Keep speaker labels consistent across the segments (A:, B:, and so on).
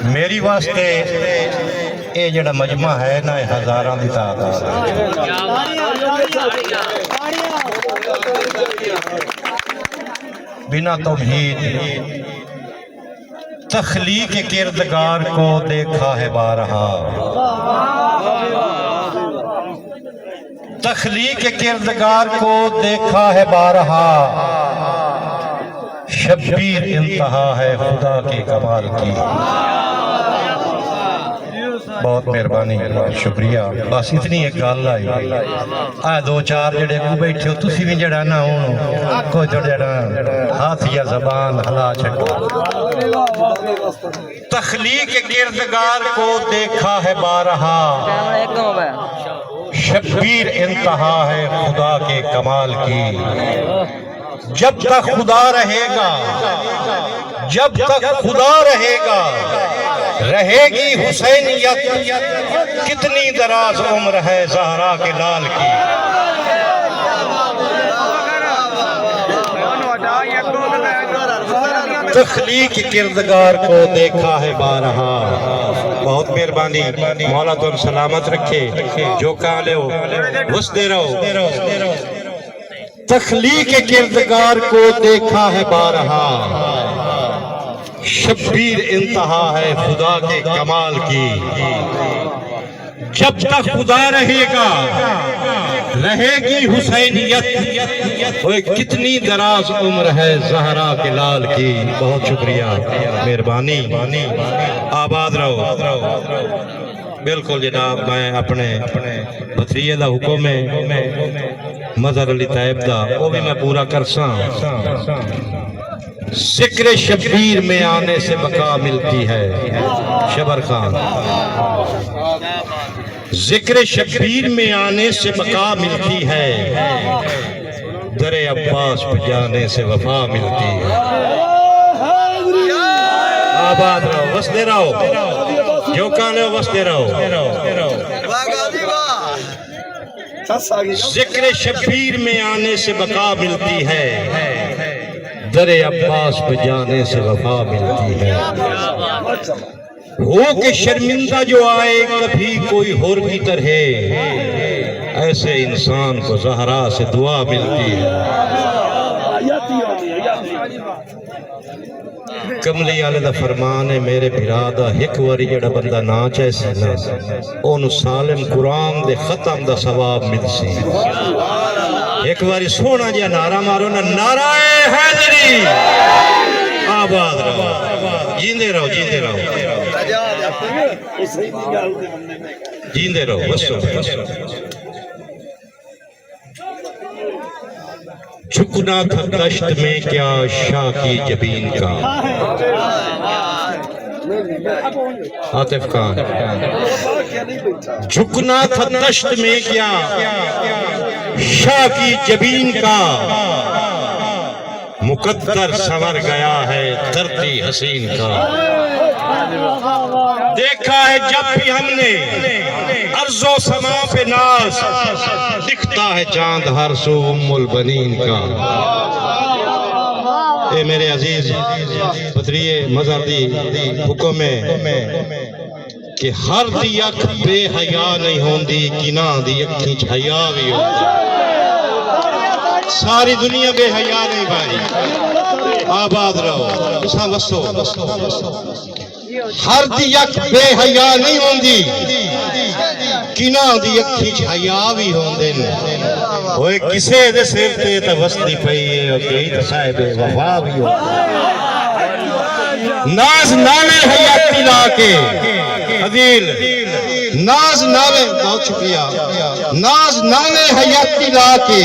A: میری واسطے یہ جڑا مجمع ہے نا ہزاراں دی تعداد بنا تمہید تخلیق کردگار کو دیکھا ہے بارہا تخلیق کردگار کو دیکھا ہے بارہا شبیر انتہا ہے خدا کے کمال کی بہت مہربانی شکریہ بس اتنی ایک گل آئی دو چار جڑے کو بیٹھے ہو تسی بھی جڑا نہ ہو کوئی جڑا ہاتھ یا زبان ہلا چھٹو تخلیق کردگار کو دیکھا ہے بارہا شبیر انتہا ہے خدا کے کمال کی جب تک خدا رہے گا جب تک خدا رہے گا رہے گی حسینیت کتنی دراز عمر ہے زہرا کے لال کی تخلیق کردگار کو دیکھا ہے بارہا بہت مہربانی مولا تم سلامت رکھے جو کہا لے ہو بس دے رہو تخلیق کردگار کو دیکھا ہے بارہا شبیر انتہا ہے خدا کے کمال کی جب تک خدا رہے گا رہے گی حسینیت کتنی دراز عمر ہے زہرا کے لال کی بہت شکریہ مہربانی آباد رہو بالکل جناب میں اپنے بھتریے دا حکم ہے مظہر علی طیب دا وہ بھی میں پورا کرساں ذکر شبیر میں آنے سے بقا ملتی ہے شبر خان ذکر شبیر میں آنے سے بقا ملتی ہے در عباس پہ جانے سے وفا ملتی ہے آباد رہو وستے رہو جو کہاں لے وستے رہو ذکر شبیر میں آنے سے بقا ملتی ہے در عباس پہ جانے سے وفا ملتی ہے ہو کہ شرمندہ جو آئے کبھی کوئی ہور کی طرح ایسے انسان کو زہرا سے دعا ملتی ہے کملی آلے دا فرمان ہے میرے بھرادا ایک واری جڑا بندہ ناچ ایسے نا اونو سالم قرآن دے ختم دا ثواب مل سی ایک باری سونا جیا نعرہ مارو نا نعرہ حیدری آباد رہو جیندے رہو جیندے رہو جیندے رہو بسو جھکنا تھا دشت میں کیا شاہ کی جبین کا عاطف خان جھکنا تھا دشت میں کیا شاہ کی جبین کا مقدر سنور گیا ہے دھرتی حسین کا دیکھا ہے جب بھی ہم نے ارض و سما پہ ناز دکھتا ہے چاند ہر سو ام البنین کا اے میرے عزیز بطریے مظہر دی حکم ہے کہ ہر دی اکھ بے حیا نہیں ہوندی کنا دی اکھی حیا بھی ہوندی ساری دنیا بے حیا نہیں بھائی آباد رہو اساں وسو ہر دی اکھ بے حیا نہیں ہوندی کنا دی اکھی حیا بھی ہوندے ہوئے کسے دے سر تے تا وستی پئی ہے اور کئی تا صاحب وفا بھی ہوندے ناز ناوے حیاتی لاکے عدیل ناز ناوے بہت شکریہ ناز ناوے حیاتی لاکے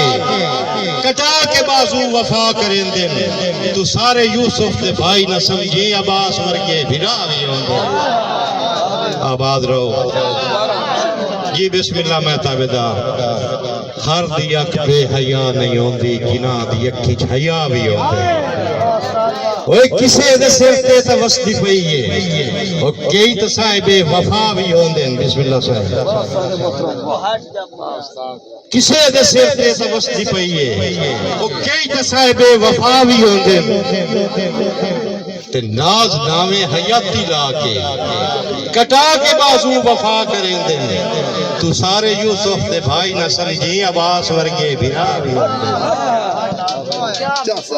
A: کٹا کے بازو وفا کریں دے تو سارے یوسف دے بھائی نہ سمجھے عباس ورگے بھرا بھی ہوندے آباد رہو جی بسم اللہ میں تابدار ہر دی اکھ بے حیا نہیں ہوندی کنا دی اکھی حیا بھی ہوندے اوے کسے دے سر تے تے وسدی پئی ہے او کئی تے صاحب وفا بھی ہوندے بسم اللہ صاحب کسے دے سر تے تے وسدی پئی ہے او کئی تے صاحب وفا بھی ہوندے تے ناز نامے حیاتی لا کے کٹا کے بازو وفا کریں دے تو سارے یوسف دے بھائی نہ سمجھی عباس ورگے بھرا بھی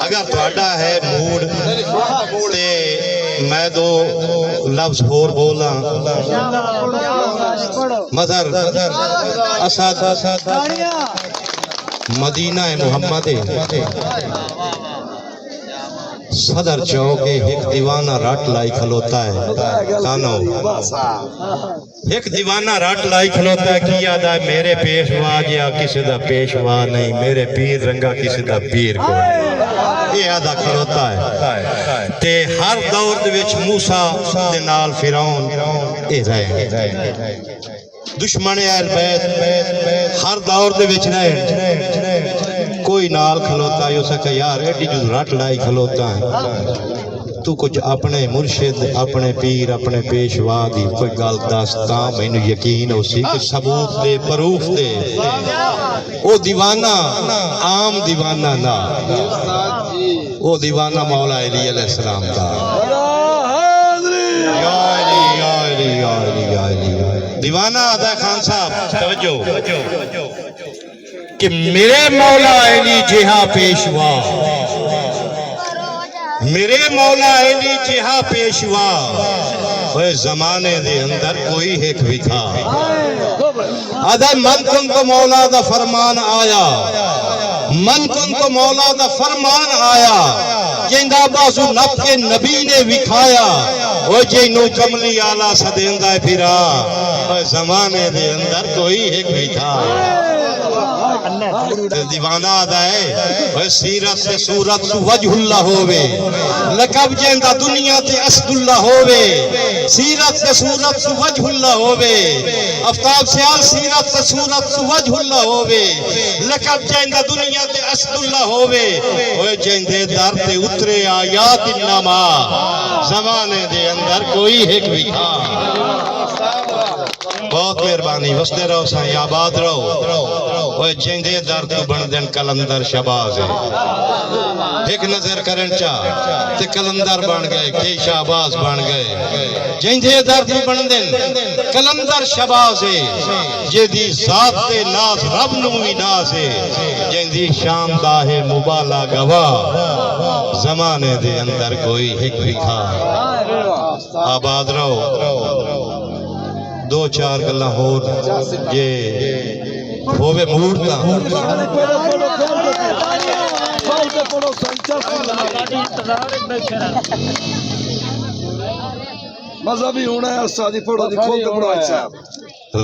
A: اگر تھوڑا ہے موڈ تے میں دو لفظ اور بولا مدر اسد مدینہ محمد صدر چوک ایک دیوانہ رٹ لائی کھلوتا ہے کانو ایک دیوانہ رٹ لائی کھلوتا ہے کیا دا میرے پیشوا گیا کسی دا پیشوا نہیں میرے پیر رنگا کسی دا پیر کو یہ آدھا کھلوتا ہے تے ہر دور دے وچ موسیٰ دے نال فرعون اے رہے دشمن اہل بیت ہر دور دے وچ رہے کوئی نال کھلوتا ہے اسے کہ یار ایڈی جو رٹ لائی کھلوتا ہے تو کچھ اپنے مرشد اپنے پیر اپنے پیشوا دی کوئی گل دستا میں یقین ہو سی کہ ثبوت دے پروف دے او دیوانہ عام دیوانہ نہ او دیوانہ مولا علی علیہ السلام دا دیوانہ آدھا خان صاحب توجہ کہ میرے مولا علی جہاں پیشوا میرے مولا علی جہاں پیشوا وہ زمانے دے اندر کوئی ایک بھی تھا آدھا من کن تو مولا دا فرمان آیا من کن تو مولا دا فرمان آیا جیندہ بازو نب کے نبی نے وکھایا وہ جینو کملی آلہ سدیندہ پھرا وہ زمانے دے اندر کوئی ایک بھی تھا دیوانہ آدھا ہے سیرت سے صورت سو وجہ اللہ ہووے لقب جیندہ دنیا تے اسد اللہ ہووے سیرت سے صورت سو وجہ اللہ ہووے افتاب سیال سیرت سے صورت سو وجہ اللہ ہووے لقب جیندہ دنیا تے اسد اللہ ہووے وہ جیندے در تے اترے آیات انما زمانے دے اندر کوئی ایک بھی تھا بہت مہربانی وستے رہو سائیں آباد رہو وہ جیندے در تو بن دن کلندر شباز ہے ایک نظر کرن چاہ تے کلندر بن گئے کئی شہباز بن گئے جیندے در تو بن دن کلندر شباز ہے جیدی ذات تے ناز رب نوی ناز ہے جیندی شام داہ مبالہ گواہ زمانے دے اندر کوئی ایک بھی تھا آباد رہو دو چار گلہ ہور یہ ہووے مورتا
B: مذہبی ہونا ہے استادی پڑھو دی کھول دے پڑھو صاحب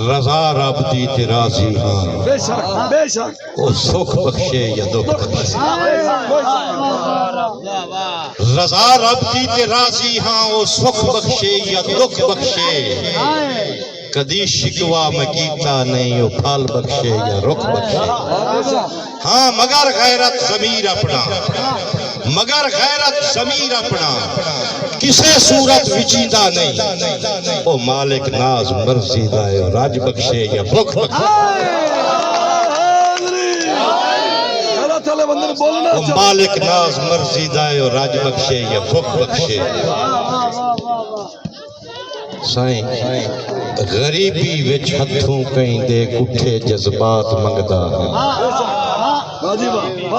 A: رضا رب دی تے راضی ہاں
B: بے شک بے شک
A: او سکھ بخشے یا دکھ بخشے رضا رب دی تے راضی ہاں او سکھ بخشے یا دکھ بخشے کدی شکوا میں کیتا نہیں او پھال بخشے یا رخ بخشے ہاں مگر غیرت ضمیر اپنا مگر غیرت ضمیر اپنا کسے صورت وچیندہ نہیں او مالک ناز مرضی دائے راج بخشے یا بخ بخشے او مالک ناز مرضی دائے راج بخشے یا بخ بخشے سائیں غریبی وچ ہتھوں کہیں دے کٹھے جذبات منگدا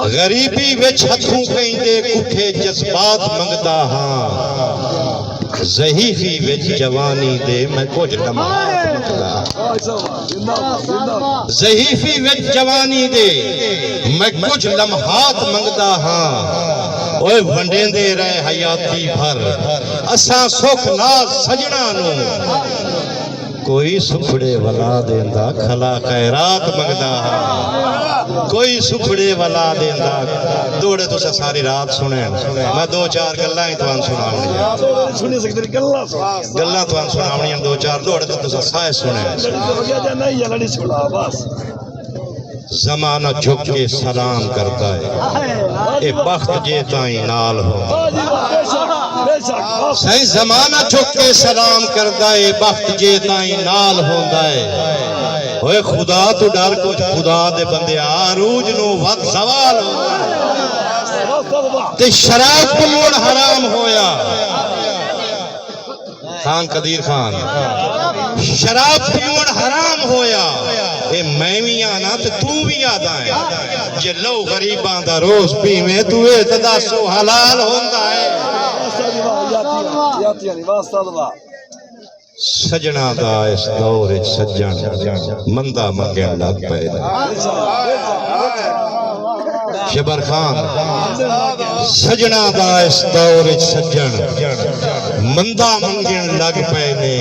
A: غریبی وچ ہتھوں کہیں دے کٹھے جذبات منگدا ہاں ضعیفی وچ جوانی دے میں کچھ لمحات منگدا ضعیفی وچ جوانی دے میں کچھ لمحات منگدا ہاں اوے ونڈیں دے رہے حیاتی بھر اساں سکھ ناز سجنا نو کوئی سکھڑے ولا دیندہ کھلا خیرات مگدا ہاں کوئی سکھڑے ولا دیندہ دوڑے تو سے ساری رات سنیں میں دو چار گلہ ہی توان سناؤنی گلہ توان سناؤنی دو چار دوڑے تو سے سائے سنیں زمانہ جھک کے سلام کرتا ہے اے بخت جے تائیں نال ہو سائیں زمانہ جھک کے سلام کرتا ہے بخت جے تائیں نال ہوندا ہے اوے خدا تو ڈر کچھ خدا دے بندے عروج نو وقت زوال ہو تے شراب پیون حرام ہویا خان قدیر خان شراب پیون حرام ہویا اے میں بھی آنا تے تو بھی آدھا ہے جے لو غریباں دا روز پی میں تو اے تداسو حلال ہوندا ہے سجنا دا اس دور سجن مندہ منگن لگ پیدا شبر خان سجنا دا اس دور سجن مندہ منگن لگ پینے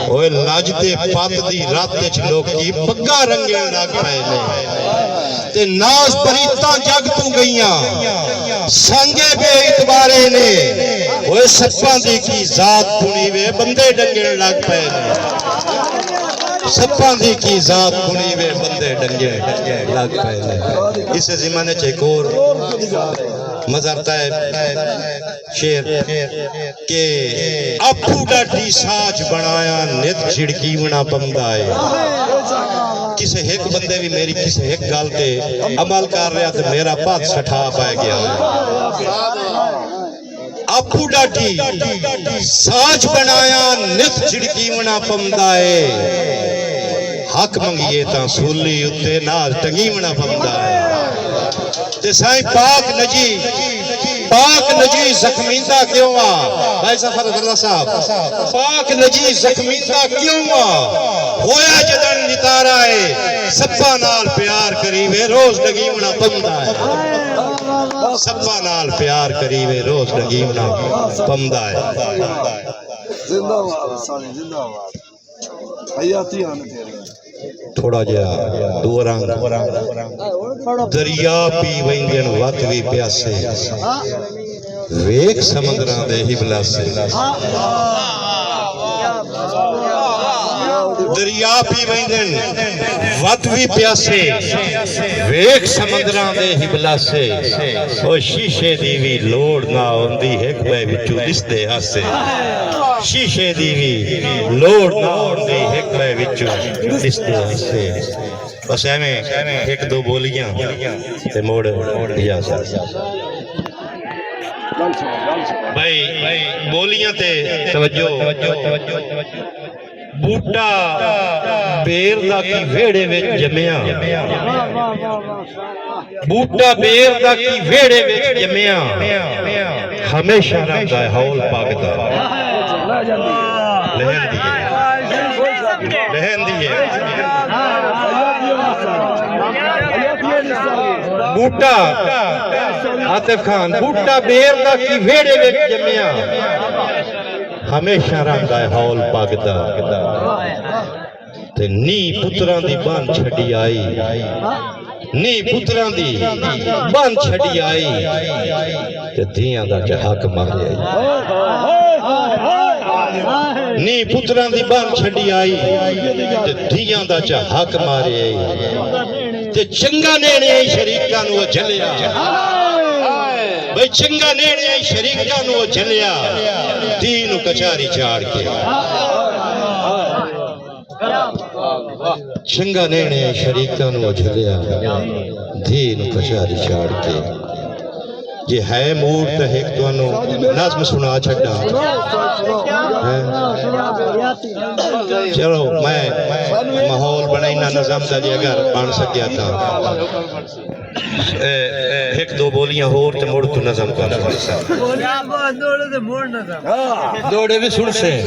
A: اوے لاج دے پات دی رات چ لوکی پگا رنگن لگ پینے تے ناز پریتاں جگ تو گئیاں سانگے بے اعتبارے نے اوے سپاں دی کی ذات پونی وے بندے ڈنگن لگ پینے سپاں دی کی ذات پونی وے بندے ڈنگن لگ پینے اس زمانے چ ایک اور مزارتا ہے شیر کہ اپو ڈاٹی ساج بنایا نت چھڑکی ونا پمدا ہے کسے ایک بندے بھی میری کسے ایک گال تے عمل کر رہا تے میرا پات سٹھا پائے گیا اپو ڈاٹی ساج بنایا نت چھڑکی ونا پمدا ہے حق منگیے تاں سولی اتے نال ٹنگی ونا پمدا ہے تے سائیں پاک نجی زخمیندہ کیوں بھائی سفر اللہ صاحب پاک نجی زخمیندہ کیوں ہویا جدن نتارا ہے سپا نال پیار کریوے روز نگیمنا پمدا ہے سپا نال پیار کریوے روز نگیمنا پمدا ہے
B: زندہ باد سانی زندہ باد حیاتی آنے تیرے
A: تھوڑا جا دو رنگ دریا پی وینگن وقت بھی پیاسے ویک سمندران دے ہی بلا سے دریا پی وینگن وقت بھی پیاسے ویک سمندران دے ہی بلا سے او شیشے دیوی لوڑ نہ ہوندی ایک بے وچو دس دے ہاسے شیشے دیوی لوڑ نہ ہوندی ایک بے وچو دس دے ہاسے بس ہمیں ایک دو بولیاں تے موڑ یا سا بھائی بولیاں تے توجہ بوٹا بیر دا کی ویڑے وچ جمیا بوٹا بیر دا کی ویڑے وچ جمیا ہمیشہ رہتا ہے ہول پاکتا لہن دیئے بوٹا عاطف خان بوٹا بیر دا کی ویڑے وچ جمیا ہمیشہ رہتا ہے ہول پاکتا تے نی پتران دی بان چھڑی آئی نی پتران دی بان چھڑی آئی تے دیاں دا جہاک مارے آئی نی پتران دی بان چھڑی آئی تے دیاں دا جہاک مارے آئی تے چنگا نینے شریکاں نو جھلیا بھئی چنگا نینے شریکاں نو جھلیا دین کچاری چاڑ کے چنگا نینے شریکاں نو جھلیا دین کچاری چاڑ کے یہ ہے موڑ تے ایک تو انو نظم سنا چھڑا چلو میں ماحول بنائینا نظم دا جی اگر بان سکیا تھا ایک دو بولیاں ہور تے موڑ تو نظم کا دوڑے بھی سن سے